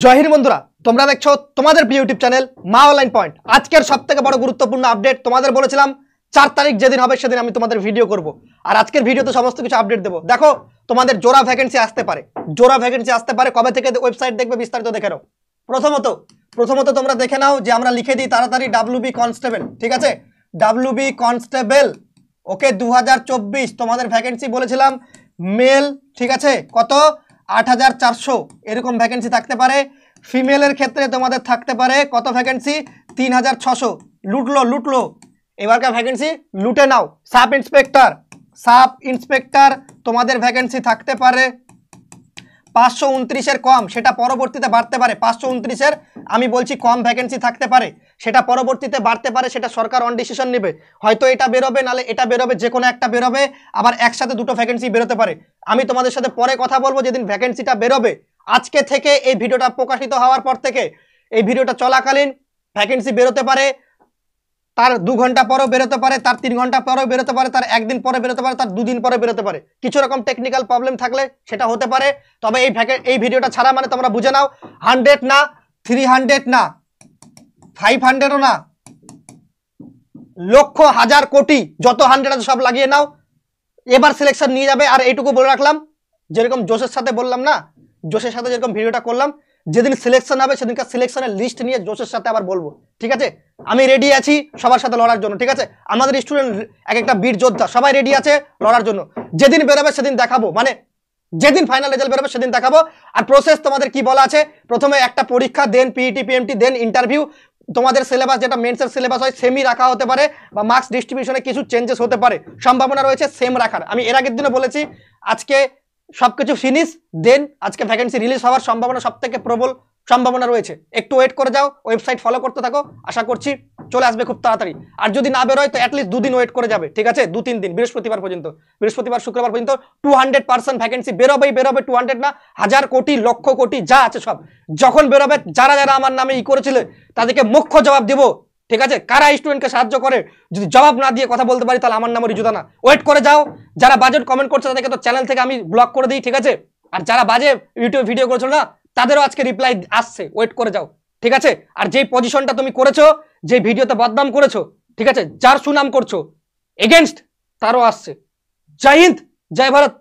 জয় হিন্দ বন্ধুরা, তোমরা দেখছো তোমাদের প্রিয় ইউটিউব চ্যানেল মা অনলাইন পয়েন্ট। আজকের সবথেকে বড় গুরুত্বপূর্ণ আপডেট তোমাদের বলেছিলাম 4 তারিখ যেদিন হবে সেদিন আমি তোমাদের ভিডিও করব, আর আজকের ভিডিওতে সমস্ত কিছু আপডেট দেবো। দেখো, তোমাদের জোড়া ভ্যাকেন্সি আসতে পারে, কবে থেকে ওয়েবসাইট দেখবে বিস্তারিত দেখে নাও। প্রথমত তোমরা দেখে নাও যে আমরা লিখে দিই তাড়াতাড়ি WB কনস্টেবল, ঠিক আছে? WB কনস্টেবল, ওকে 2024 তোমাদের ভ্যাকেন্সি বলেছিলাম মেল, ঠিক আছে? কত? 8400 এরকম ভ্যাকেন্সি থাকতে পারে। ফিমেলের ক্ষেত্রে তোমাদের থাকতে পারে কত ভ্যাকেন্সি? 3600। লুটলো এবারকার ভ্যাকেন্সি লুটে নাও। সাব ইন্সপেক্টর তোমাদের ভ্যাকেন্সি থাকতে পারে 529 কম, সেটা পরবর্তীতে বাড়তে পারে। 529 আমি বলছি কম ভ্যাকেন্সি থাকতে পারে, সেটা পরবর্তীতে বাড়তে পারে, সেটা সরকার অন ডিসিশন নেবে। হয়তো এটা বেরোবে, নালে এটা বেরোবে, যে কোনো একটা বেরোবে, আবার একসাথে দুটো ভ্যাকেন্সি বেরোতে পারে। আমি তোমাদের সাথে পরে কথা বলবো যেদিন ভ্যাকেন্সিটা বেরোবে। আজকে থেকে এই ভিডিওটা প্রকাশিত হওয়ার পর থেকে এই ভিডিওটা চলাকালীন ভ্যাকেন্সি বেরোতে পারে, তার 2 ঘন্টা পরেও বেরোতে পারে, তার 3 ঘন্টা পরেও বেরোতে পারে, তার 1 দিন পরে বেরোতে পারে, তার 2 দিন পরে বেরোতে পারে। কিছু রকম টেকনিক্যাল প্রবলেম থাকলে সেটা হতে পারে। তবে এই ভিডিওটা ছাড়া মানে তোমরা বুঝে নাও 100 না, 300 না, 500ও না, লক্ষ হাজার কোটি যত 100 আছে সব লাগিয়ে নাও, এবার সিলেকশন নিয়ে যাবে। আর এইটুকু বলে রাখলাম, যেরকম জোশের সাথে বললাম না, জোশের সাথে যেরকম ভিডিওটা করলাম, যেদিন সিলেকশন হবে সেদিনকার সিলেকশনের লিস্ট নিয়ে জোশের সাথে আবার বলবো, ঠিক আছে? আমি রেডি আছি সবার সাথে লড়ার জন্য, ঠিক আছে? আমাদের স্টুডেন্ট এক একটা বীর যোদ্ধা, সবাই রেডি আছে লড়ার জন্য। যেদিন বেরোবে সেদিন দেখাবো, মানে যেদিন ফাইনাল রেজাল্ট বেরোবে সেদিন দেখাবো। আর প্রসেস তোমাদের কি বলা আছে, প্রথমে একটা পরীক্ষা, দেন পিইটি পিএমটি, দেন ইন্টারভিউ। তোমাদের সিলেবাস যেটা মেন্সের সিলেবাস হয় সেমই রাখা হতে পারে, বা মার্কস ডিস্ট্রিবিউশনে কিছু চেঞ্জেস হতে পারে, সম্ভাবনা রয়েছে সেম রাখার। আমি এর আগের দিনে বলেছি আজকে সবকিছু ফিনিশ, দেন আজকে ভ্যাকেন্সি রিলিজ হওয়ার সম্ভাবনা সবথেকে প্রবল সম্ভাবনা রয়েছে। একটু ওয়েট করে যাও, ওয়েবসাইট ফলো করতে থাকো, আশা করছি চলে আসবে খুব তাড়াতাড়ি। আর যদি না বেরোয় তো অ্যাটলিস্ট 2 দিন ওয়েট করে যাবে, ঠিক আছে? 2-3 দিন, বৃহস্পতিবার শুক্রবার পর্যন্ত 200% ভ্যাকেন্সি বেরোবে। 200 না, হাজার কোটি, লক্ষ কোটি যা আছে সব যখন বেরোবে, যারা আমার নামে করেছিল তাদেরকে মুখ্য জবাব দিব, ঠিক আছে? কারা স্টুডেন্টকে সাহায্য করে, যদি জবাব না দিয়ে কথা বলতে পারি তাহলে আমার নামও রিজুদা না। ওয়েট করে যাও। যারা বাজে কমেন্ট করছে তাদেরকে তো চ্যানেল থেকে আমি ব্লক করে দিই, ঠিক আছে? আর যারা বাজে ইউটিউব ভিডিও করেছিল না, তাদেরও আজকে রিপ্লাই আসছে, ওয়েট করে যাও, ঠিক আছে? আর যেই পজিশনটা তুমি করেছো, যে ভিডিওতে বদনাম করেছো, ঠিক আছে, যার সুনাম করছো, এগেনস্ট তারও আসছে। জয় হিন্দ, জয় ভারত।